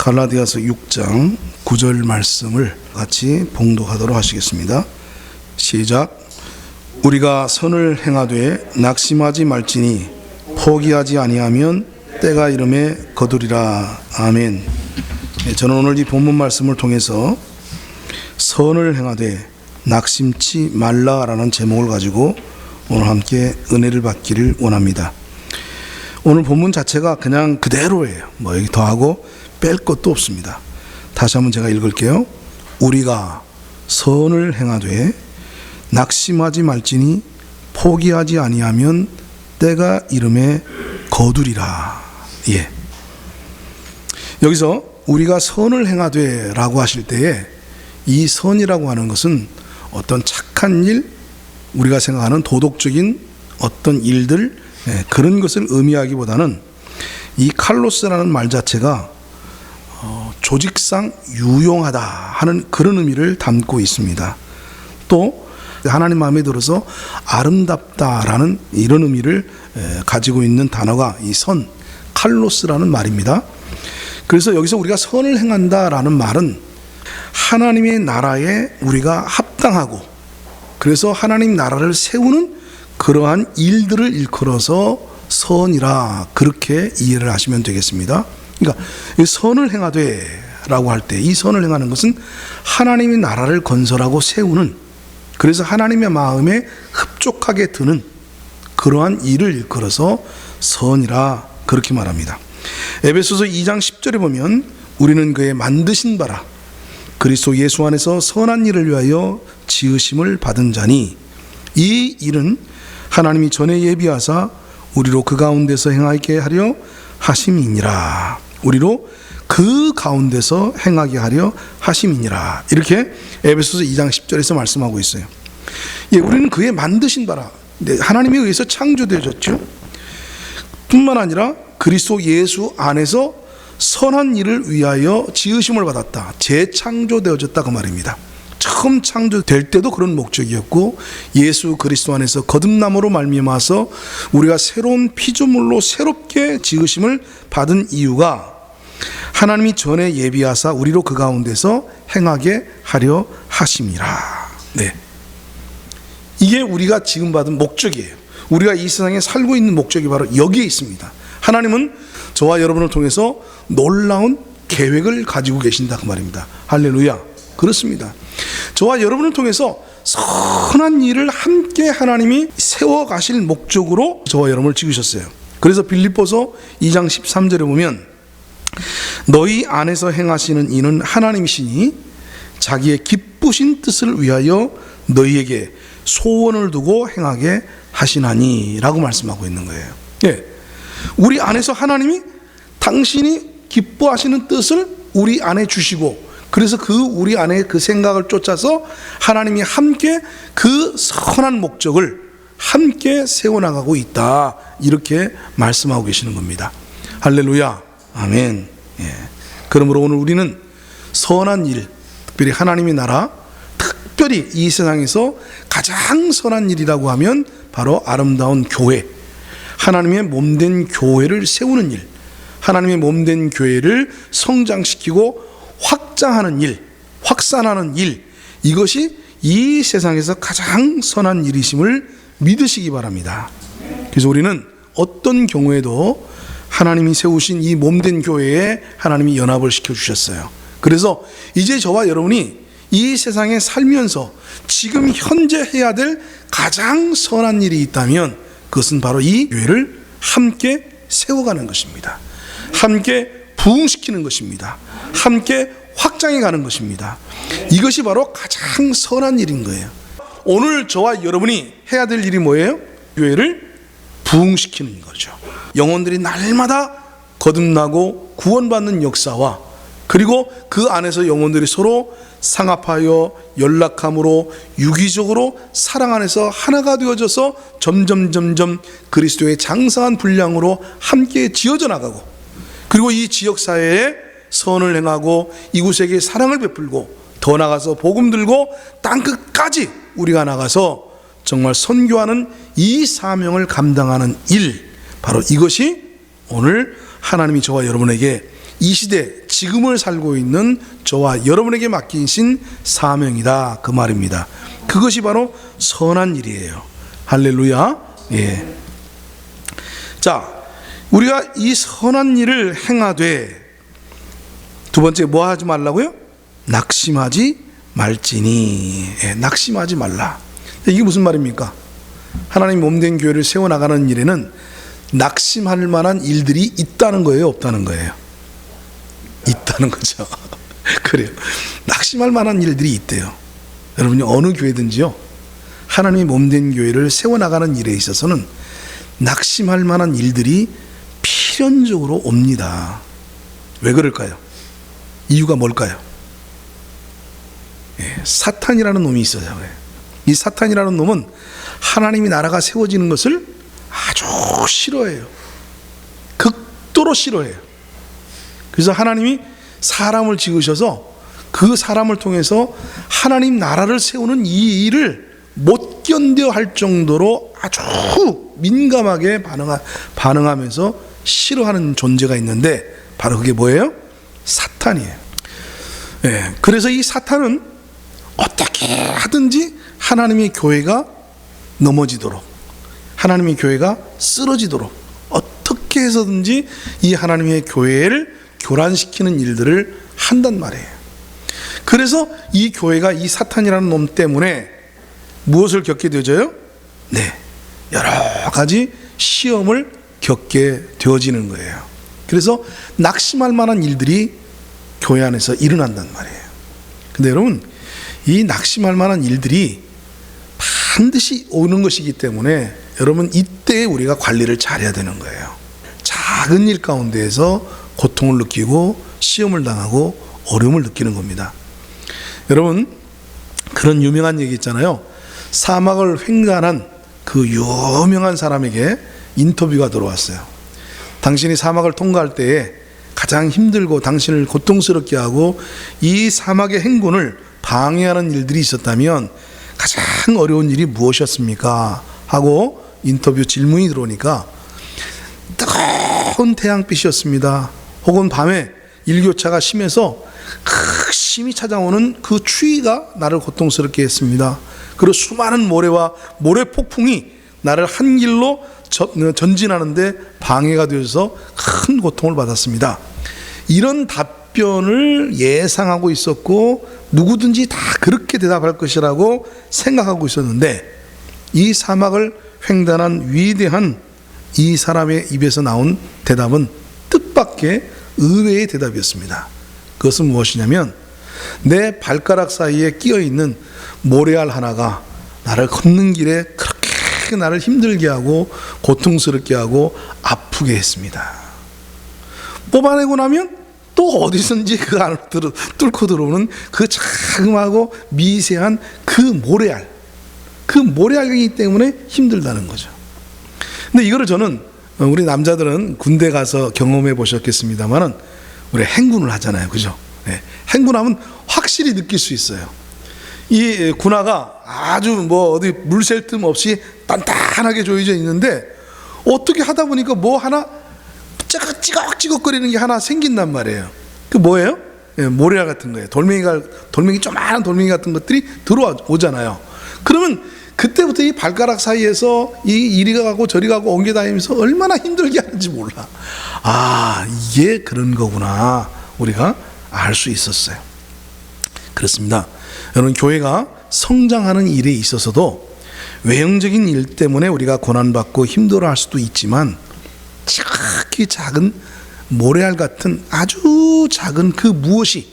갈라디아서 6장 9절 말씀을 같이 봉독하도록 하시겠습니다. 시작. 우리가 선을 행하되 낙심하지 말지니 포기하지 아니하면 때가 이름에 거두리라. 아멘. 저는 오늘 이 본문 말씀을 통해서 선을 행하되 낙심치 말라라는 제목을 가지고 오늘 함께 은혜를 받기를 원합니다. 오늘 본문 자체가 그냥 그대로예요. 뭐 여기 더하고 뺄 것도 없습니다. 다시 한번 제가 읽을게요. 우리가 선을 행하되 낙심하지 말지니 포기하지 아니하면 때가 이름에 거두리라. 예. 여기서 우리가 선을 행하되 라고 하실 때에 이 선이라고 하는 것은 어떤 착한 일, 우리가 생각하는 도덕적인 어떤 일들, 그런 것을 의미하기보다는 이 칼로스라는 말 자체가 조직상 유용하다 하는 그런 의미를 담고 있습니다. 또 하나님 마음에 들어서 아름답다라는 이런 의미를 가지고 있는 단어가 이 선, 칼로스라는 말입니다. 그래서 여기서 우리가 선을 행한다라는 말은 하나님의 나라에 우리가 합당하고, 그래서 하나님 나라를 세우는 그러한 일들을 일컬어서 선이라, 그렇게 이해를 하시면 되겠습니다. 그러니까 이 선을 행하되 라고 할 때 이 선을 행하는 것은 하나님의 나라를 건설하고 세우는, 그래서 하나님의 마음에 흡족하게 드는 그러한 일을 일컬어서 선이라, 그렇게 말합니다. 에베소서 2장 10절에 보면 우리는 그의 만드신 바라 그리스도 예수 안에서 선한 일을 위하여 지으심을 받은 자니, 이 일은 하나님이 전에 예비하사 우리로 그 가운데서 행하게 하려 하심이니라. 우리로 그 가운데서 행하게 하려 하심이니라. 이렇게 에베소서 2장 10절에서 말씀하고 있어요. 예, 우리는 그의 만드신 바라, 하나님에 의해서 창조되어졌죠. 뿐만 아니라 그리스도 예수 안에서 선한 일을 위하여 지으심을 받았다, 재창조되어졌다, 그 말입니다. 처음 창조될 때도 그런 목적이었고, 예수 그리스도 안에서 거듭남으로 말미암아서 우리가 새로운 피조물로 새롭게 지으심을 받은 이유가 하나님이 전에 예비하사 우리로 그 가운데서 행하게 하려 하심이라. 네, 이게 우리가 지금 받은 목적이에요. 우리가 이 세상에 살고 있는 목적이 바로 여기에 있습니다. 하나님은 저와 여러분을 통해서 놀라운 계획을 가지고 계신다, 그 말입니다. 할렐루야. 그렇습니다. 저와 여러분을 통해서 선한 일을 함께 하나님이 세워가실 목적으로 저와 여러분을 지으셨어요. 그래서 빌립보서 2장 13절에 보면 너희 안에서 행하시는 이는 하나님이시니 자기의 기쁘신 뜻을 위하여 너희에게 소원을 두고 행하게 하시나니 라고 말씀하고 있는 거예요. 예, 우리 안에서 하나님이 당신이 기뻐하시는 뜻을 우리 안에 주시고, 그래서 그 우리 안에 그 생각을 쫓아서 하나님이 함께 그 선한 목적을 함께 세워나가고 있다, 이렇게 말씀하고 계시는 겁니다. 할렐루야. 아멘. 예. 그러므로 오늘 우리는 선한 일, 특별히 하나님의 나라, 특별히 이 세상에서 가장 선한 일이라고 하면 바로 아름다운 교회, 하나님의 몸된 교회를 세우는 일, 하나님의 몸된 교회를 성장시키고 확장하는 일, 확산하는 일, 이것이 이 세상에서 가장 선한 일이심을 믿으시기 바랍니다. 그래서 우리는 어떤 경우에도 하나님이 세우신 이 몸된 교회에 하나님이 연합을 시켜주셨어요. 그래서 이제 저와 여러분이 이 세상에 살면서 지금 현재 해야 될 가장 선한 일이 있다면 그것은 바로 이 교회를 함께 세워가는 것입니다. 함께 부흥시키는 것입니다. 함께 확장해 가는 것입니다. 이것이 바로 가장 선한 일인 거예요. 오늘 저와 여러분이 해야 될 일이 뭐예요? 교회를 부흥시키는 거죠. 영혼들이 날마다 거듭나고 구원받는 역사와, 그리고 그 안에서 영혼들이 서로 상합하여 연락함으로 유기적으로 사랑 안에서 하나가 되어져서 점점 그리스도의 장성한 분량으로 함께 지어져 나가고, 그리고 이 지역사회에 선을 행하고 이웃에게 사랑을 베풀고, 더 나가서 복음 들고 땅 끝까지 우리가 나가서 정말 선교하는 이 사명을 감당하는 일, 바로 이것이 오늘 하나님이 저와 여러분에게 이 시대 지금을 살고 있는 저와 여러분에게 맡기신 사명이다, 그 말입니다. 그것이 바로 선한 일이에요. 할렐루야. 예. 자, 우리가 이 선한 일을 행하되, 두 번째 뭐 하지 말라고요? 낙심하지 말지니. 예, 낙심하지 말라. 이게 무슨 말입니까? 하나님 몸된 교회를 세워나가는 일에는 낙심할 만한 일들이 있다는 거예요, 없다는 거예요? 있다는 거죠. 그래요. 낙심할 만한 일들이 있대요. 여러분이 어느 교회든지요, 하나님의 몸된 교회를 세워나가는 일에 있어서는 낙심할 만한 일들이 필연적으로 옵니다. 왜 그럴까요? 이유가 뭘까요? 예, 사탄이라는 놈이 있어요. 이 사탄이라는 놈은 하나님의 나라가 세워지는 것을 아주 싫어해요. 극도로 싫어해요. 그래서 하나님이 사람을 지으셔서 그 사람을 통해서 하나님 나라를 세우는 이 일을 못 견뎌 할 정도로 아주 민감하게 반응하면서 싫어하는 존재가 있는데, 바로 그게 뭐예요? 사탄이에요. 예, 그래서 이 사탄은 어떻게 하든지 하나님의 교회가 넘어지도록, 하나님의 교회가 쓰러지도록 어떻게 해서든지 이 하나님의 교회를 교란시키는 일들을 한단 말이에요. 그래서 이 교회가 이 사탄이라는 놈 때문에 무엇을 겪게 되어져요? 네, 여러 가지 시험을 겪게 되어지는 거예요. 그래서 낙심할 만한 일들이 교회 안에서 일어난단 말이에요. 근데 여러분, 이 낙심할 만한 일들이 반드시 오는 것이기 때문에 여러분, 이때 우리가 관리를 잘해야 되는 거예요. 작은 일 가운데에서 고통을 느끼고 시험을 당하고 어려움을 느끼는 겁니다. 여러분, 그런 유명한 얘기 있잖아요. 사막을 횡단한 그 유명한 사람에게 인터뷰가 들어왔어요. 당신이 사막을 통과할 때에 가장 힘들고 당신을 고통스럽게 하고 이 사막의 행군을 방해하는 일들이 있었다면 가장 어려운 일이 무엇이었습니까? 하고 인터뷰 질문이 들어오니까 뜨거운 태양빛이었습니다. 혹은 밤에 일교차가 심해서 극심히 찾아오는 그 추위가 나를 고통스럽게 했습니다. 그리고 수많은 모래와 모래 폭풍이 나를 한 길로 전진하는데 방해가 되어서 큰 고통을 받았습니다. 이런 답변을 예상하고 있었고 누구든지 다 그렇게 대답할 것이라고 생각하고 있었는데, 이 사막을 횡단한 위대한 이 사람의 입에서 나온 대답은 뜻밖의 의외의 대답이었습니다. 그것은 무엇이냐면, 내 발가락 사이에 끼어있는 모래알 하나가 나를 걷는 길에 그렇게 나를 힘들게 하고 고통스럽게 하고 아프게 했습니다. 뽑아내고 나면 또 어디선지 그 안을 뚫고 들어오는 그 자그마하고 미세한 그 모래알이기 때문에 힘들다는 거죠. 근데 이거를 저는, 우리 남자들은 군대 가서 경험해 보셨겠습니다만은 우리 행군을 하잖아요, 그죠? 네. 행군하면 확실히 느낄 수 있어요. 이 군화가 아주 뭐 어디 물샐 틈 없이 단단하게 조여져 있는데 어떻게 하다 보니까 뭐 하나 찌걱찌걱거리는 게 하나 생긴단 말이에요. 그 뭐예요? 예, 모래알 같은 거예요. 돌멩이 조그마한 돌멩이 같은 것들이 들어오잖아요. 그러면 그때부터 이 발가락 사이에서 이리 가고 저리 가고 옮겨 다니면서 얼마나 힘들게 하는지 몰라. 아, 이게 그런 거구나. 우리가 알 수 있었어요. 그렇습니다. 여러분, 교회가 성장하는 일에 있어서도 외형적인 일 때문에 우리가 고난받고 힘들어할 수도 있지만, 지극히 작은 모래알 같은 아주 작은 그 무엇이,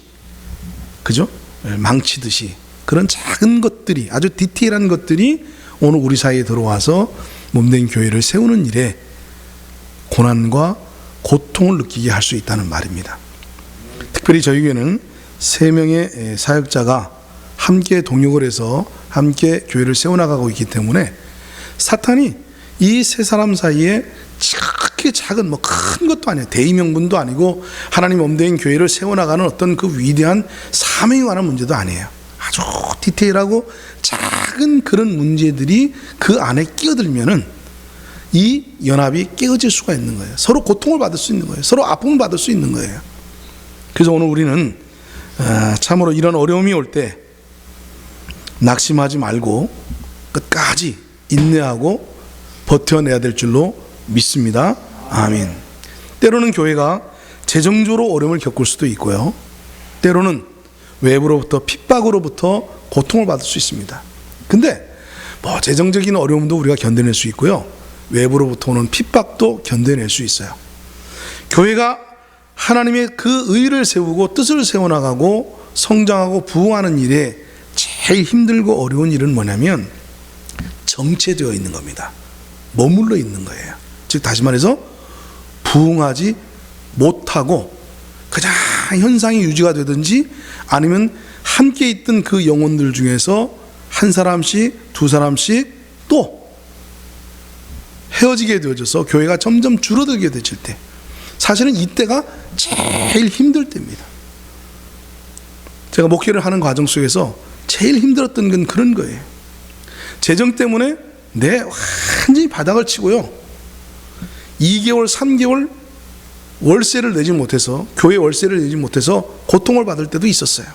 그죠? 망치듯이 그런 작은 것들이, 아주 디테일한 것들이 오늘 우리 사이에 들어와서 몸된 교회를 세우는 일에 고난과 고통을 느끼게 할 수 있다는 말입니다. 특별히 저희 교회는 3명의 사역자가 함께 동역을 해서 함께 교회를 세워나가고 있기 때문에 사탄이 이 세 사람 사이에 지극히 작은, 뭐 큰 것도 아니에요. 대의명분도 아니고 하나님 몸된 교회를 세워나가는 어떤 그 위대한 사명에 관한 문제도 아니에요. 아주 디테일하고 작은 그런 문제들이 그 안에 끼어들면은 이 연합이 깨어질 수가 있는 거예요. 서로 고통을 받을 수 있는 거예요. 서로 아픔을 받을 수 있는 거예요. 그래서 오늘 우리는 참으로 이런 어려움이 올 때 낙심하지 말고 끝까지 인내하고 버텨내야 될 줄로 믿습니다. 아멘. 때로는 교회가 재정적으로 어려움을 겪을 수도 있고요, 때로는 외부로부터 핍박으로부터 고통을 받을 수 있습니다. 근데 재정적인 어려움도 우리가 견뎌낼 수 있고요, 외부로부터 오는 핍박도 견뎌낼 수 있어요. 교회가 하나님의 그 의를 세우고 뜻을 세워나가고 성장하고 부흥하는 일에 제일 힘들고 어려운 일은 뭐냐면 정체되어 있는 겁니다. 머물러 있는 거예요. 즉 다시 말해서 부흥하지 못하고 그냥 현상이 유지가 되든지 아니면 함께 있던 그 영혼들 중에서 한 사람씩 두 사람씩 또 헤어지게 되어져서 교회가 점점 줄어들게 되질 때, 사실은 이때가 제일 힘들 때입니다. 제가 목회를 하는 과정 속에서 제일 힘들었던 건 그런 거예요. 재정 때문에 완전히 바닥을 치고요, 2개월 3개월 월세를 내지 못해서, 교회 월세를 내지 못해서 고통을 받을 때도 있었어요.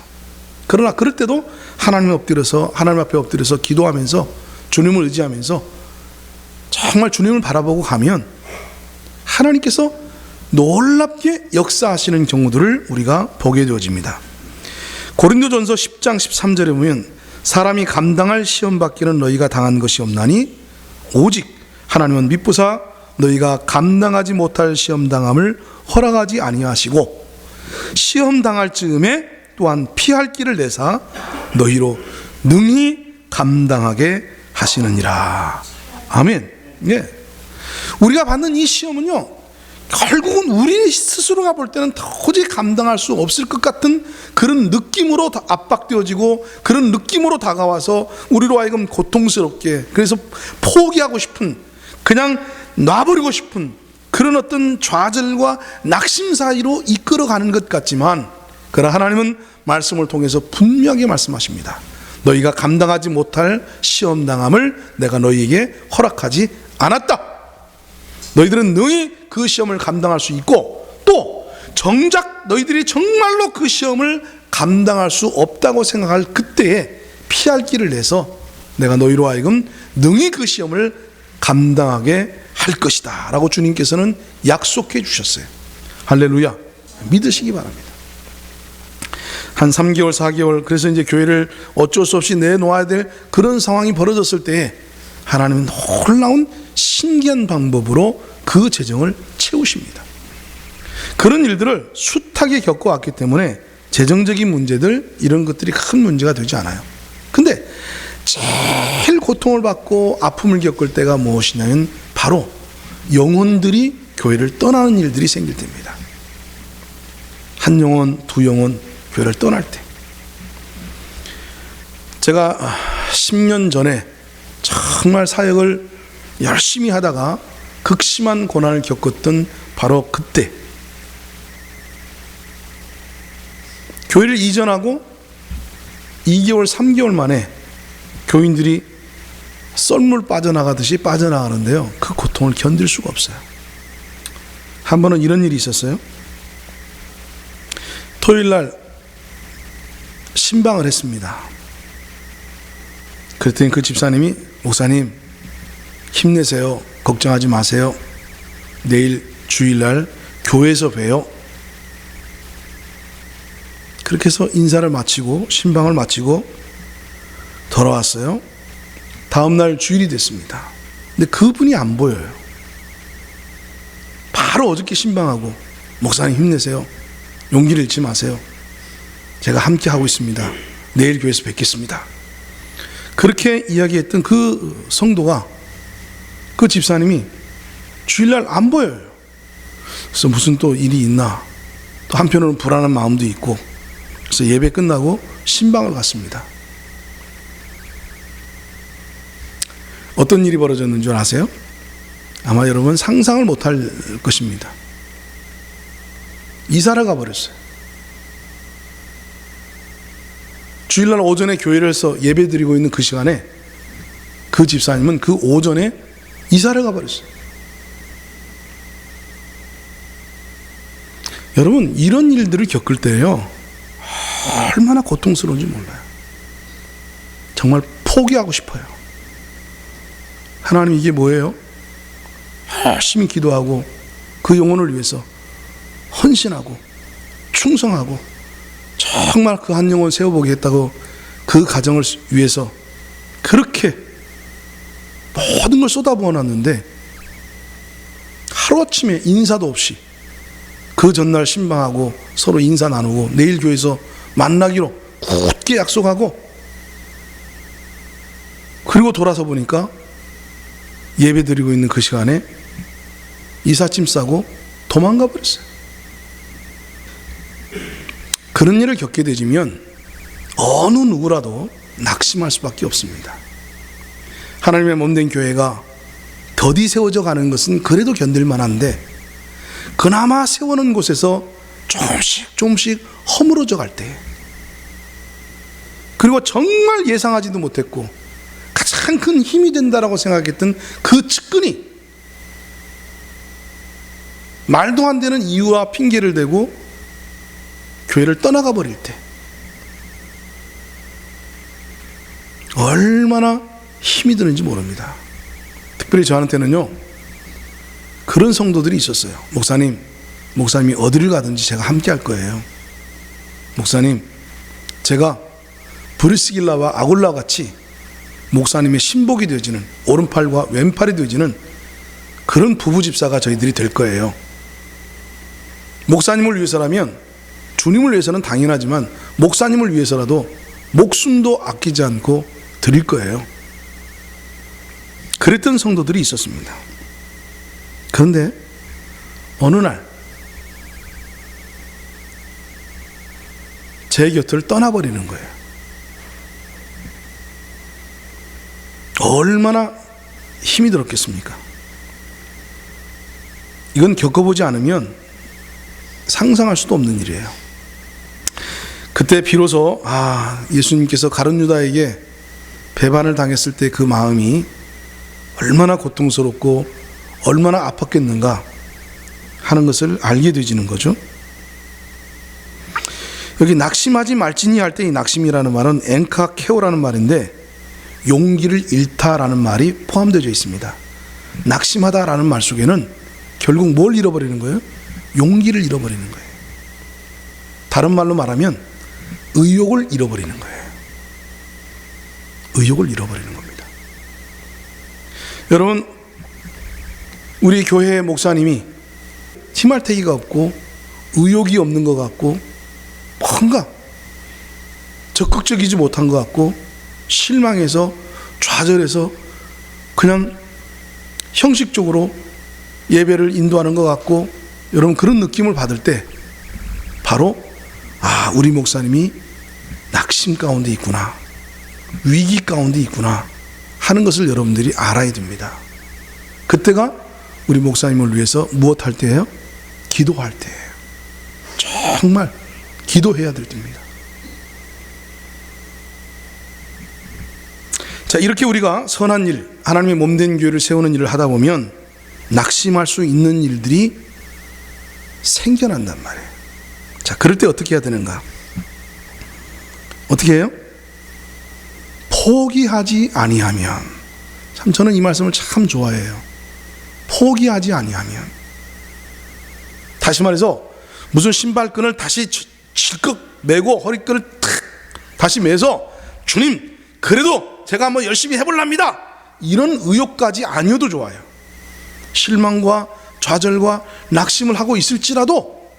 그러나 그럴 때도 하나님 앞에 엎드려서 기도하면서 주님을 의지하면서 정말 주님을 바라보고 가면 하나님께서 놀랍게 역사하시는 경우들을 우리가 보게 되어집니다. 고린도전서 10장 13절에 보면 사람이 감당할 시험 받기는 너희가 당한 것이 없나니 오직 하나님은 미쁘사 너희가 감당하지 못할 시험 당함을 허락하지 아니하시고 시험 당할 즈음에 또한 피할 길을 내사 너희로 능히 감당하게 하시느니라. 아멘. 예. 우리가 받는 이 시험은요, 결국은 우리 스스로가 볼 때는 도저히 감당할 수 없을 것 같은 그런 느낌으로 압박되어지고 그런 느낌으로 다가와서 우리로 하여금 고통스럽게, 그래서 포기하고 싶은, 그냥 놔버리고 싶은 그런 어떤 좌절과 낙심 사이로 이끌어가는 것 같지만, 그러나 하나님은 말씀을 통해서 분명하게 말씀하십니다. 너희가 감당하지 못할 시험당함을 내가 너희에게 허락하지 않았다. 너희들은 능히 그 시험을 감당할 수 있고, 또 정작 너희들이 정말로 그 시험을 감당할 수 없다고 생각할 그때에 피할 길을 내서 내가 너희로 하여금 능히 그 시험을 감당하게 할 것이다 라고 주님께서는 약속해 주셨어요. 할렐루야. 믿으시기 바랍니다. 한 3개월 4개월 그래서 이제 교회를 어쩔 수 없이 내놓아야 될 그런 상황이 벌어졌을 때에 하나님은 놀라운 신기한 방법으로 그 재정을 채우십니다. 그런 일들을 숱하게 겪어왔기 때문에 재정적인 문제들, 이런 것들이 큰 문제가 되지 않아요. 근데 제일 고통을 받고 아픔을 겪을 때가 무엇이냐면 바로 영혼들이 교회를 떠나는 일들이 생길 때입니다. 한 영혼, 두 영혼 교회를 떠날 때. 제가 10년 전에 정말 사역을 열심히 하다가 극심한 고난을 겪었던 바로 그때, 교회를 이전하고 2개월 3개월 만에 교인들이 썰물 빠져나가듯이 빠져나가는데요, 그 고통을 견딜 수가 없어요. 한 번은 이런 일이 있었어요. 토요일날 신방을 했습니다. 그랬더니 그 집사님이, 목사님 힘내세요, 걱정하지 마세요, 내일 주일날 교회에서 봬요. 그렇게 해서 인사를 마치고 신방을 마치고 돌아왔어요. 다음날 주일이 됐습니다. 근데 그분이 안 보여요. 바로 어저께 신방하고, 목사님 힘내세요, 용기를 잃지 마세요, 제가 함께 하고 있습니다, 내일 교회에서 뵙겠습니다, 그렇게 이야기했던 그 성도가, 그 집사님이 주일날 안 보여요. 그래서 무슨 또 일이 있나, 또 한편으로는 불안한 마음도 있고, 그래서 예배 끝나고 신방을 갔습니다. 어떤 일이 벌어졌는 줄 아세요? 아마 여러분 상상을 못할 것입니다. 이사를 가버렸어요. 주일날 오전에 교회에서 예배 드리고 있는 그 시간에 그 집사님은 그 오전에 이사를 가버렸어요. 여러분, 이런 일들을 겪을 때요, 얼마나 고통스러운지 몰라요. 정말 포기하고 싶어요. 하나님, 이게 뭐예요? 열심히 기도하고 그 영혼을 위해서 헌신하고 충성하고 정말 그 한 영혼 세워보겠다고 그 가정을 위해서 그렇게 모든 걸 쏟아부어놨는데 하루아침에 인사도 없이 그 전날 신방하고 서로 인사 나누고 내일 교회에서 만나기로 굳게 약속하고, 그리고 돌아서 보니까 예배 드리고 있는 그 시간에 이삿짐 싸고 도망가 버렸어요. 그런 일을 겪게 되면 어느 누구라도 낙심할 수밖에 없습니다. 하나님의 몸된 교회가 더디 세워져 가는 것은 그래도 견딜 만한데, 그나마 세우는 곳에서 조금씩 허물어져 갈 때, 그리고 정말 예상하지도 못했고 가장 큰 힘이 된다라고 생각했던 그 측근이 말도 안 되는 이유와 핑계를 대고 교회를 떠나가 버릴 때 얼마나 힘이 드는지 모릅니다. 특별히 저한테는요, 그런 성도들이 있었어요. 목사님이 어디를 가든지 제가 함께 할 거예요. 목사님, 제가 브리스길라와 아굴라와 같이 목사님의 신복이 되어지는, 오른팔과 왼팔이 되어지는 그런 부부 집사가 저희들이 될 거예요. 목사님을 위해서라면, 주님을 위해서는 당연하지만 목사님을 위해서라도 목숨도 아끼지 않고 드릴 거예요. 그랬던 성도들이 있었습니다. 그런데 어느 날 제 곁을 떠나버리는 거예요. 얼마나 힘이 들었겠습니까? 이건 겪어보지 않으면 상상할 수도 없는 일이에요. 그때 비로소 예수님께서 가룟 유다에게 배반을 당했을 때 그 마음이 얼마나 고통스럽고 얼마나 아팠겠는가 하는 것을 알게 되지는 거죠. 여기 낙심하지 말지니 할 때 이 낙심이라는 말은 엔카케오라는 말인데 용기를 잃다라는 말이 포함되어 있습니다. 낙심하다라는 말 속에는 결국 뭘 잃어버리는 거예요? 용기를 잃어버리는 거예요. 다른 말로 말하면 의욕을 잃어버리는 거예요. 의욕을 잃어버리는 겁니다. 여러분, 우리 교회 목사님이 희말태기가 없고 의욕이 없는 것 같고 뭔가 적극적이지 못한 것 같고 실망해서 좌절해서 그냥 형식적으로 예배를 인도하는 것 같고, 여러분 그런 느낌을 받을 때 바로 우리 목사님이 낙심 가운데 있구나, 위기 가운데 있구나 하는 것을 여러분들이 알아야 됩니다. 그때가 우리 목사님을 위해서 무엇할 때예요? 기도할 때예요. 정말 기도해야 될 때입니다. 자, 이렇게 우리가 선한 일, 하나님의 몸된 교회를 세우는 일을 하다 보면 낙심할 수 있는 일들이 생겨난단 말이에요. 자, 그럴 때 어떻게 해야 되는가? 어떻게 해요? 포기하지 아니하면. 참 저는 이 말씀을 참 좋아해요. 포기하지 아니하면. 다시 말해서 무슨 신발끈을 다시 질끈 매고 허리끈을 탁 다시 매서 주님 그래도 제가 한번 열심히 해볼랍니다, 이런 의욕까지 아니어도 좋아요. 실망과 좌절과 낙심을 하고 있을지라도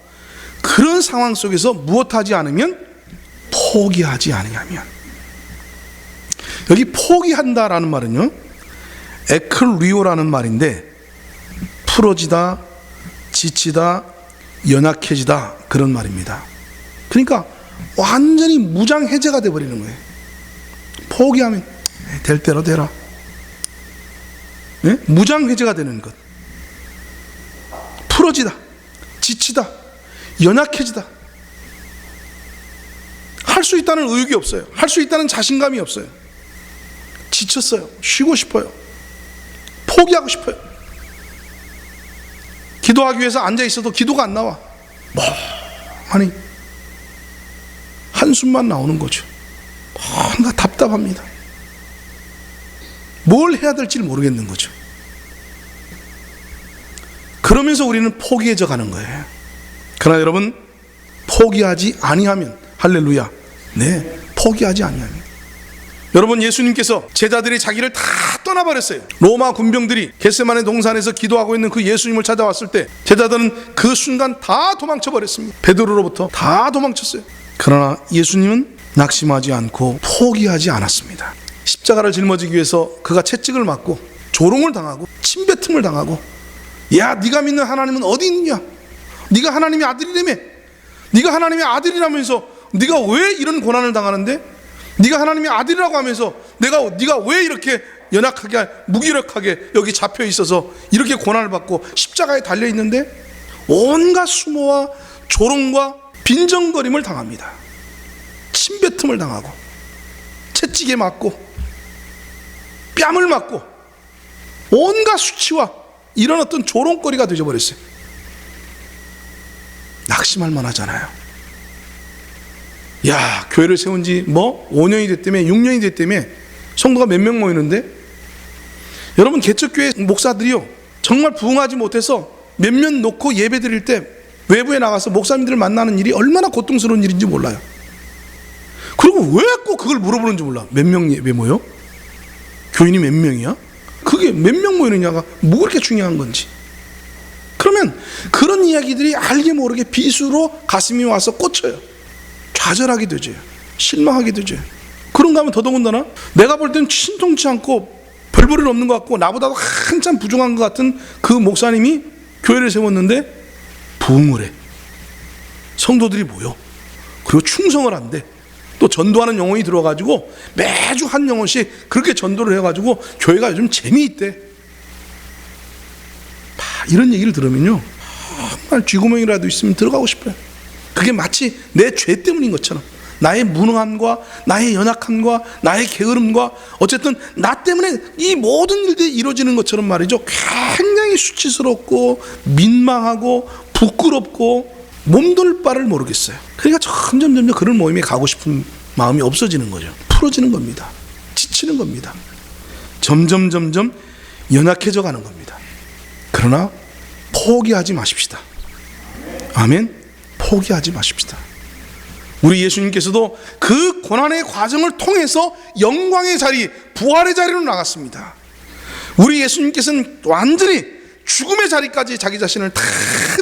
그런 상황 속에서 무엇하지 않으면 포기하지 아니하면. 여기 포기한다라는 말은요, 에클리오라는 말인데 풀어지다, 지치다, 연약해지다, 그런 말입니다. 그러니까 완전히 무장해제가 되어버리는 거예요. 포기하면 될 대로 되라. 네? 무장해제가 되는 것. 풀어지다, 지치다, 연약해지다. 할 수 있다는 의욕이 없어요. 할 수 있다는 자신감이 없어요. 지쳤어요. 쉬고 싶어요. 포기하고 싶어요. 기도하기 위해서 앉아 있어도 기도가 안 나와. 멍하니 한숨만 나오는 거죠. 뭔가 답답합니다. 뭘 해야 될지 모르겠는 거죠. 그러면서 우리는 포기해져 가는 거예요. 그러나 여러분, 포기하지 아니하면, 할렐루야, 네, 포기하지 아니하면, 여러분, 예수님께서 제자들이 자기를 다 떠나버렸어요. 로마 군병들이 겟세마네 동산에서 기도하고 있는 그 예수님을 찾아왔을 때 제자들은 그 순간 다 도망쳐 버렸습니다. 베드로로부터 다 도망쳤어요. 그러나 예수님은 낙심하지 않고 포기하지 않았습니다. 십자가를 짊어지기 위해서 그가 채찍을 맞고 조롱을 당하고 침뱉음을 당하고, 야, 네가 믿는 하나님은 어디 있느냐? 네가 하나님의 아들이라며? 네가 하나님의 아들이라면서 네가 왜 이런 고난을 당하는데? 네가 하나님의 아들이라고 하면서 네가 왜 이렇게 연약하게 무기력하게 여기 잡혀 있어서 이렇게 고난을 받고 십자가에 달려 있는데? 온갖 수모와 조롱과 빈정거림을 당합니다. 침뱉음을 당하고 채찍에 맞고 뺨을 맞고 온갖 수치와 이런 어떤 조롱거리가 되어버렸어요. 낙심할 만하잖아요. 야, 교회를 세운 지 5년이 됐다며 6년이 됐다며 성도가 몇 명 모이는데, 여러분, 개척교회 목사들이요, 정말 부흥하지 못해서 몇몇 놓고 예배 드릴 때 외부에 나가서 목사님들을 만나는 일이 얼마나 고통스러운 일인지 몰라요. 그리고 왜 꼭 그걸 물어보는지 몰라. 몇 명 예배 모여? 교인이 몇 명이야? 그게 몇 명 모이느냐가 뭐 그렇게 중요한 건지. 그러면 그런 이야기들이 알게 모르게 비수로 가슴이 와서 꽂혀요. 좌절하게 되죠. 실망하게 되죠. 그런가 하면 더더군다나 내가 볼 땐 신통치 않고 별 볼일 없는 것 같고 나보다도 한참 부족한 것 같은 그 목사님이 교회를 세웠는데 부흥을 해. 성도들이 모여. 그리고 충성을 한대. 또 전도하는 영혼이 들어가지고 매주 한 영혼씩 그렇게 전도를 해가지고 교회가 요즘 재미있대. 이런 얘기를 들으면요, 정말 쥐구멍이라도 있으면 들어가고 싶어요. 그게 마치 내 죄 때문인 것처럼, 나의 무능함과 나의 연약함과 나의 게으름과 어쨌든 나 때문에 이 모든 일들이 이루어지는 것처럼 말이죠, 굉장히 수치스럽고 민망하고 부끄럽고 몸둘 바를 모르겠어요. 그러니까 점점 그런 모임에 가고 싶은 마음이 없어지는 거죠. 풀어지는 겁니다. 지치는 겁니다. 점점 연약해져 가는 겁니다. 그러나 포기하지 마십시다. 아멘. 포기하지 마십시다. 우리 예수님께서도 그 고난의 과정을 통해서 영광의 자리, 부활의 자리로 나갔습니다. 우리 예수님께서는 완전히 죽음의 자리까지 자기 자신을 다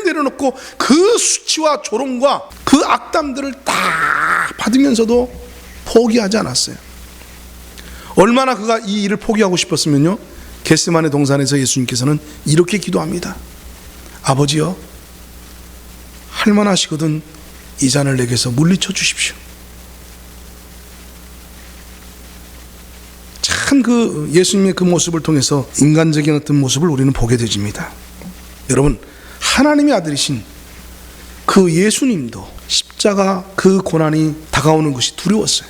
내려놓고 그 수치와 조롱과 그 악담들을 다 받으면서도 포기하지 않았어요. 얼마나 그가 이 일을 포기하고 싶었으면요, 겟세마네 동산에서 예수님께서는 이렇게 기도합니다. 아버지여, 할만하시거든 이 잔을 내게서 물리쳐 주십시오. 참 그 예수님의 그 모습을 통해서 인간적인 어떤 모습을 우리는 보게 되집니다. 여러분, 하나님의 아들이신 그 예수님도 십자가 그 고난이 다가오는 것이 두려웠어요.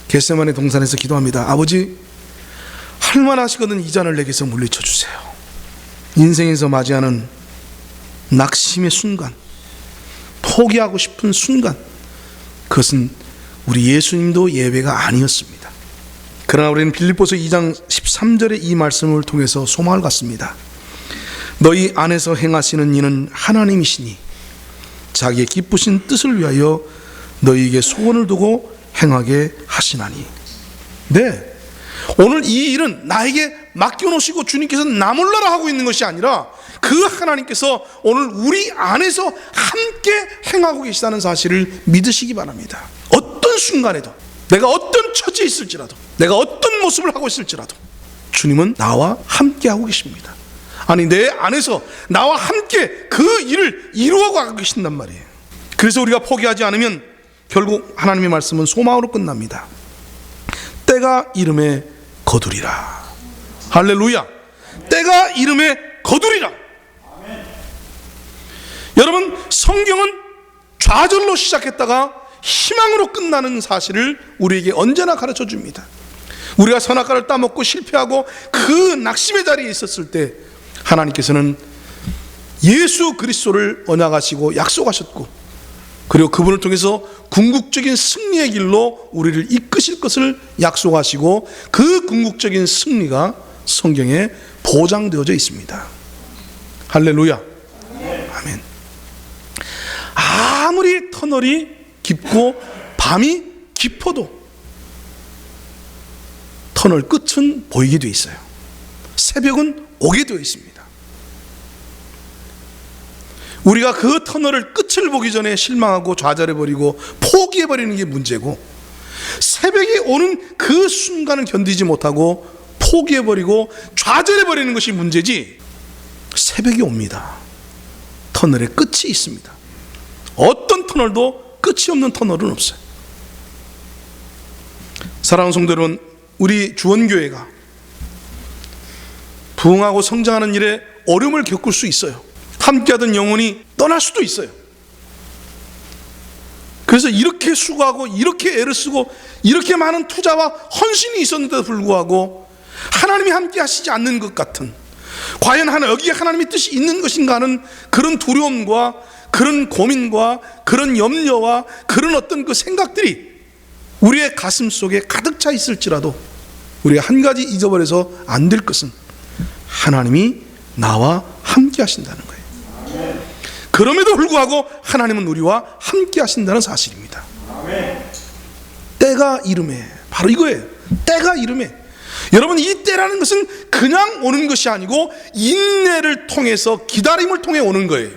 겟세마네 동산에서 기도합니다. 아버지, 할만하시거든 이 잔을 내게서 물리쳐 주세요. 인생에서 맞이하는 낙심의 순간, 포기하고 싶은 순간, 그것은 우리 예수님도 예외가 아니었습니다. 그러나 우리는 빌립보서 2장 13절의 이 말씀을 통해서 소망을 갖습니다. 너희 안에서 행하시는 이는 하나님이시니 자기의 기쁘신 뜻을 위하여 너희에게 소원을 두고 행하게 하시나니. 네, 오늘 이 일은 나에게 맡겨놓으시고 주님께서 나 몰라라 하고 있는 것이 아니라 그 하나님께서 오늘 우리 안에서 함께 행하고 계시다는 사실을 믿으시기 바랍니다. 어떤 순간에도, 내가 어떤 처지에 있을지라도, 내가 어떤 모습을 하고 있을지라도 주님은 나와 함께 하고 계십니다. 아니, 내 안에서 나와 함께 그 일을 이루어가고 계신단 말이에요. 그래서 우리가 포기하지 않으면 결국 하나님의 말씀은 소망으로 끝납니다. 때가 이름에 거두리라. 할렐루야. 때가 이름에 거두리라. 여러분, 성경은 좌절로 시작했다가 희망으로 끝나는 사실을 우리에게 언제나 가르쳐 줍니다. 우리가 선악과를 따먹고 실패하고 그 낙심의 자리에 있었을 때 하나님께서는 예수 그리스도를 언약하시고 약속하셨고, 그리고 그분을 통해서 궁극적인 승리의 길로 우리를 이끄실 것을 약속하시고, 그 궁극적인 승리가 성경에 보장되어져 있습니다. 할렐루야. 아멘. 아무리 터널이 깊고 밤이 깊어도 터널 끝은 보이게 되어 있어요. 새벽은 오게 되어 있습니다. 우리가 그 터널을 끝을 보기 전에 실망하고 좌절해버리고 포기해버리는 게 문제고, 새벽이 오는 그 순간을 견디지 못하고 포기해버리고 좌절해버리는 것이 문제지, 새벽이 옵니다. 터널의 끝이 있습니다. 어떤 터널도 끝이 없는 터널은 없어요. 사랑하는 성도 여러분, 우리 주원교회가 부흥하고 성장하는 일에 어려움을 겪을 수 있어요. 함께하던 영혼이 떠날 수도 있어요. 그래서 이렇게 수고하고 이렇게 애를 쓰고 이렇게 많은 투자와 헌신이 있었는데도 불구하고 하나님이 함께 하시지 않는 것 같은, 과연 여기에 하나님의 뜻이 있는 것인가 하는 그런 두려움과 그런 고민과 그런 염려와 그런 어떤 그 생각들이 우리의 가슴 속에 가득 차 있을지라도 우리가 한 가지 잊어버려서 안 될 것은 하나님이 나와 함께 하신다는 거예요. 그럼에도 불구하고 하나님은 우리와 함께 하신다는 사실입니다. 때가 이름에, 바로 이거예요. 때가 이름에. 여러분, 이 때라는 것은 그냥 오는 것이 아니고 인내를 통해서, 기다림을 통해 오는 거예요.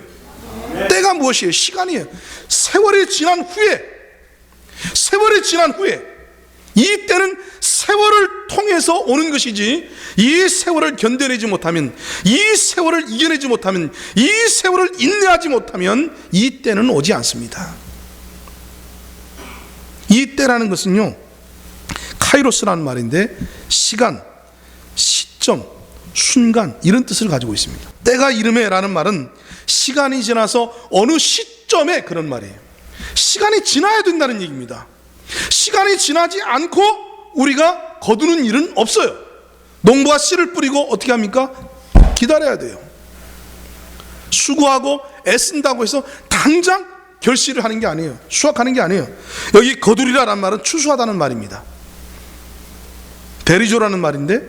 때가 무엇이에요? 시간이에요. 세월이 지난 후에, 이 때는 세월을 통해서 오는 것이지, 이 세월을 견뎌내지 못하면, 이 세월을 이겨내지 못하면, 이 세월을 인내하지 못하면 이 때는 오지 않습니다. 이 때라는 것은요, 카이로스라는 말인데 시간, 시점, 순간, 이런 뜻을 가지고 있습니다. 때가 이름에 라는 말은 시간이 지나서 어느 시점에, 그런 말이에요. 시간이 지나야 된다는 얘기입니다. 시간이 지나지 않고 우리가 거두는 일은 없어요. 농부가 씨를 뿌리고 어떻게 합니까? 기다려야 돼요. 수고하고 애쓴다고 해서 당장 결실을 하는 게 아니에요. 수확하는 게 아니에요. 여기 거두리라는 말은 추수하다는 말입니다. 대리조라는 말인데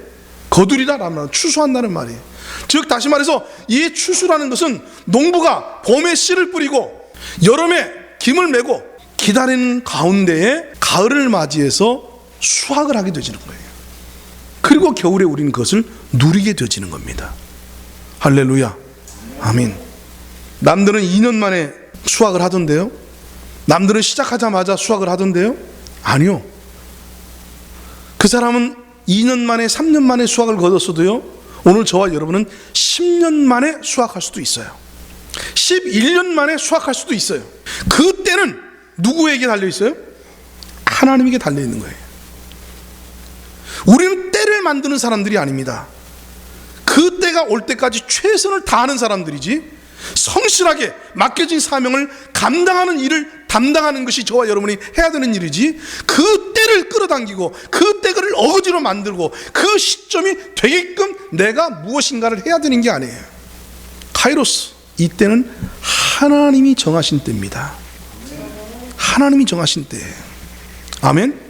거두리라는 말은 추수한다는 말이에요. 즉 다시 말해서 이 추수라는 것은 농부가 봄에 씨를 뿌리고 여름에 김을 메고 기다리는 가운데에 가을을 맞이해서 수확을 하게 되지는 거예요. 그리고 겨울에 우리는 그것을 누리게 되어지는 겁니다. 할렐루야. 아멘. 남들은 2년 만에 수확을 하던데요, 남들은 시작하자마자 수확을 하던데요, 아니요. 그 사람은 2년 만에 3년 만에 수확을 거뒀어도요, 오늘 저와 여러분은 10년 만에 수확할 수도 있어요. 11년 만에 수확할 수도 있어요. 그 때는 누구에게 달려있어요? 하나님에게 달려있는 거예요. 우리는 때를 만드는 사람들이 아닙니다. 그 때가 올 때까지 최선을 다하는 사람들이지, 성실하게 맡겨진 사명을 감당하는 일을 담당하는 것이 저와 여러분이 해야 되는 일이지, 그 때를 끌어당기고 그 때를 어거지로 만들고 그 시점이 되게끔 내가 무엇인가를 해야 되는 게 아니에요. 카이로스, 이 때는 하나님이 정하신 때입니다. 하나님이 정하신 때예요. 아멘.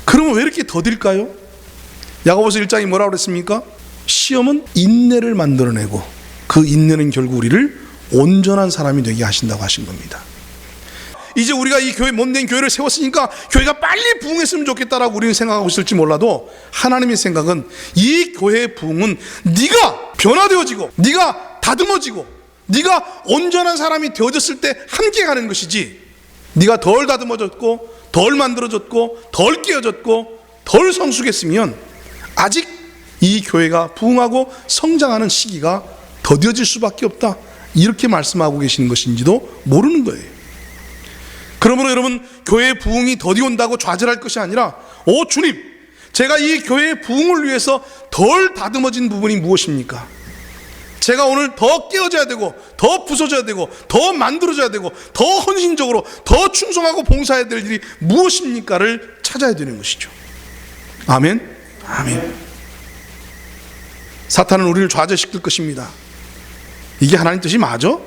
그러면 왜 이렇게 더딜까요? 야고보서 1장이 뭐라고 그랬습니까? 시험은 인내를 만들어내고 그 인내는 결국 우리를 온전한 사람이 되게 하신다고 하신 겁니다. 이제 우리가 이 교회, 몸된 교회를 세웠으니까 교회가 빨리 부흥했으면 좋겠다라고 우리는 생각하고 있을지 몰라도, 하나님의 생각은 이 교회의 부흥은 네가 변화되어지고 네가 다듬어지고 네가 온전한 사람이 되어졌을 때 함께 가는 것이지, 네가 덜 다듬어졌고 덜 만들어졌고 덜 깨어졌고 덜 성숙했으면 아직 이 교회가 부흥하고 성장하는 시기가 더뎌질 수밖에 없다, 이렇게 말씀하고 계시는 것인지도 모르는 거예요. 그러므로 여러분, 교회의 부흥이 더디온다고 좌절할 것이 아니라, 오 주님, 제가 이 교회의 부흥을 위해서 덜 다듬어진 부분이 무엇입니까? 제가 오늘 더 깨어져야 되고 더 부서져야 되고 더 만들어져야 되고 더 헌신적으로 더 충성하고 봉사해야 될 일이 무엇입니까를 찾아야 되는 것이죠. 아멘. 아멘. 사탄은 우리를 좌절시킬 것입니다. 이게 하나님 뜻이 맞아?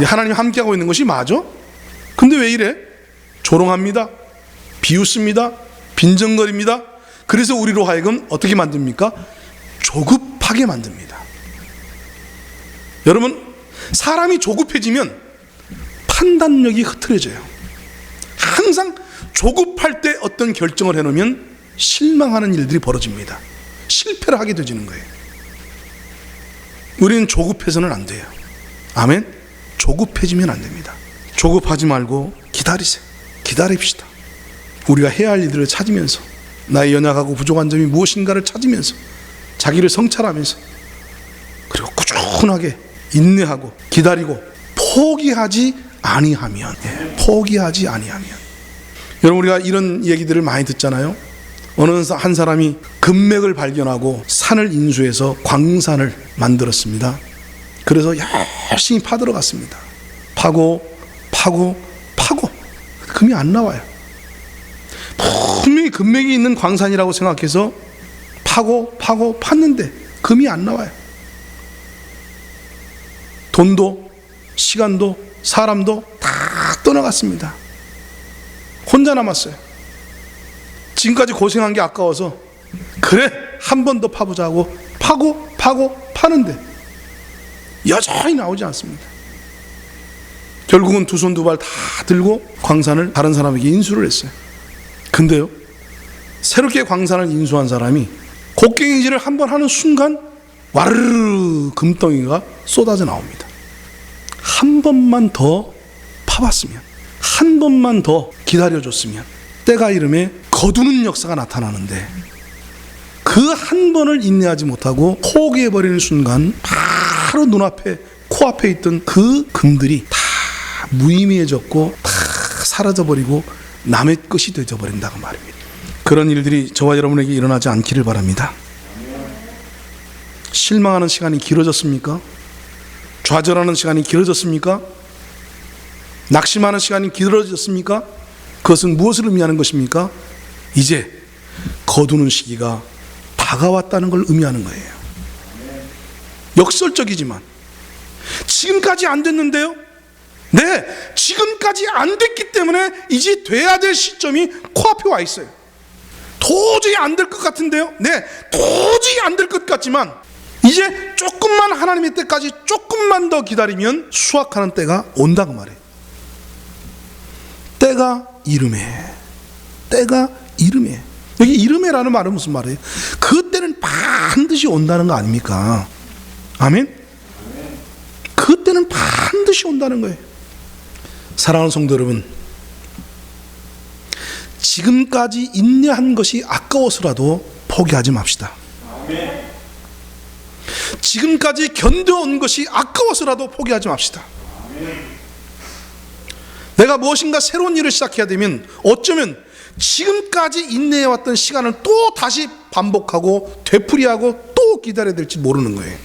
하나님 함께하고 있는 것이 맞아? 근데 왜 이래? 조롱합니다. 비웃습니다. 빈정거립니다. 그래서 우리로 하여금 어떻게 만듭니까? 조급하게 만듭니다. 여러분, 사람이 조급해지면 판단력이 흐트러져요. 항상 조급할 때 어떤 결정을 해놓으면 실망하는 일들이 벌어집니다. 실패를 하게 되지는 거예요. 우리는 조급해서는 안 돼요. 아멘? 조급해지면 안 됩니다. 조급하지 말고 기다리세요. 기다립시다. 우리가 해야 할 일들을 찾으면서, 나의 연약하고 부족한 점이 무엇인가를 찾으면서, 자기를 성찰하면서, 그리고 꾸준하게 인내하고 기다리고 포기하지 아니하면, 포기하지 아니하면. 여러분, 우리가 이런 얘기들을 많이 듣잖아요. 어느 한 사람이 금맥을 발견하고 산을 인수해서 광산을 만들었습니다. 그래서 열심히 파들어갔습니다. 파고 금이 안 나와요. 분명히 금맥이 있는 광산이라고 생각해서 파고 팠는데 금이 안 나와요. 돈도 시간도 사람도 다 떠나갔습니다. 혼자 남았어요. 지금까지 고생한 게 아까워서, 그래 한 번 더 파보자고 파고 파는데 여전히 나오지 않습니다. 결국은 두 손 두 발 다 들고 광산을 다른 사람에게 인수를 했어요. 근데요, 새롭게 광산을 인수한 사람이 곡괭이질을 한 번 하는 순간 와르르 금덩이가 쏟아져 나옵니다. 한 번만 더 파봤으면, 한 번만 더 기다려줬으면, 때가 이름에 거두는 역사가 나타나는데, 그 한 번을 인내하지 못하고 포기해버리는 순간 바로 눈앞에 코앞에 있던 그 금들이 다 무의미해졌고 다 사라져버리고 남의 것이 되어버린다고 말입니다. 그런 일들이 저와 여러분에게 일어나지 않기를 바랍니다. 실망하는 시간이 길어졌습니까? 좌절하는 시간이 길어졌습니까? 낙심하는 시간이 길어졌습니까? 그것은 무엇을 의미하는 것입니까? 이제 거두는 시기가 다가왔다는 걸 의미하는 거예요. 역설적이지만 지금까지 안 됐는데요? 네, 지금까지 안 됐기 때문에 이제 돼야 될 시점이 코앞에 와 있어요. 도저히 안 될 것 같은데요? 네, 도저히 안 될 것 같지만 이제 조금만 하나님의 때까지 조금만 더 기다리면 수확하는 때가 온다고 말해요. 때가 이름에, 때가 이름에. 여기 이름에라는 말은 무슨 말이에요? 그 때는 반드시 온다는 거 아닙니까? 아멘? 그 때는 반드시 온다는 거예요. 사랑하는 성도 여러분, 지금까지 인내한 것이 아까워서라도 포기하지 맙시다. 지금까지 견뎌온 것이 아까워서라도 포기하지 맙시다. 내가 무엇인가 새로운 일을 시작해야 되면 어쩌면 지금까지 인내해왔던 시간을 또 다시 반복하고 되풀이하고 또 기다려야 될지 모르는 거예요.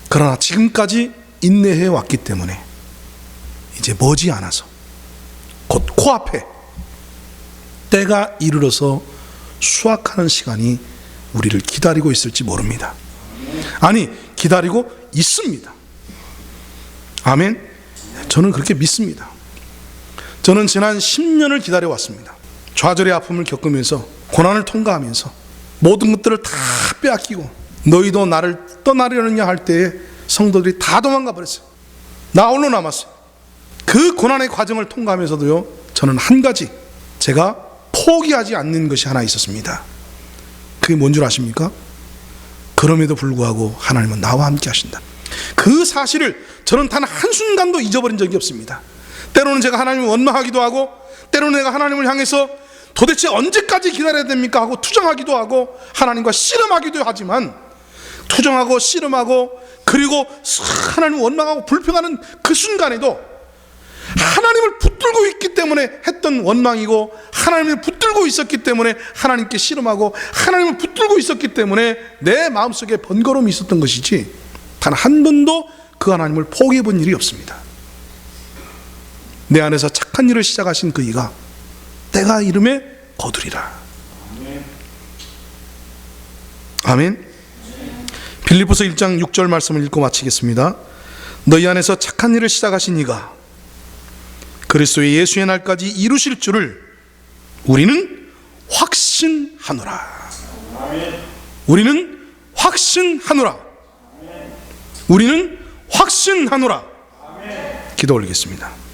그러나 지금까지 인내해왔기 때문에 이제 머지않아서 곧 코앞에 때가 이르러서 수확하는 시간이 우리를 기다리고 있을지 모릅니다. 아니, 기다리고 있습니다. 아멘. 저는 그렇게 믿습니다. 저는 지난 10년을 기다려왔습니다. 좌절의 아픔을 겪으면서 고난을 통과하면서 모든 것들을 다 빼앗기고 너희도 나를 떠나려느냐 할 때에 성도들이 다 도망가 버렸어요. 나 홀로 남았어요. 그 고난의 과정을 통과하면서도요, 저는 한 가지 제가 포기하지 않는 것이 하나 있었습니다. 그게 뭔 줄 아십니까? 그럼에도 불구하고 하나님은 나와 함께 하신다. 그 사실을 저는 단 한순간도 잊어버린 적이 없습니다. 때로는 제가 하나님을 원망하기도 하고, 때로는 내가 하나님을 향해서 도대체 언제까지 기다려야 됩니까 하고 투정하기도 하고 하나님과 씨름하기도 하지만, 투정하고 씨름하고 그리고 하나님을 원망하고 불평하는 그 순간에도 하나님을 붙들고 있기 때문에 했던 원망이고, 하나님을 붙들고 있었기 때문에 하나님께 씨름하고, 하나님을 붙들고 있었기 때문에 내 마음속에 번거로움이 있었던 것이지, 단 한 번도 그 하나님을 포기해 본 일이 없습니다. 내 안에서 착한 일을 시작하신 그 이가 때가 이름에 거두리라. 아멘. 빌립보서 1장 6절 말씀을 읽고 마치겠습니다. 너희 안에서 착한 일을 시작하신 이가 그리스도의 예수의 날까지 이루실 줄을 우리는 확신하노라. 우리는 확신하노라. 우리는 확신하노라. 기도 올리겠습니다.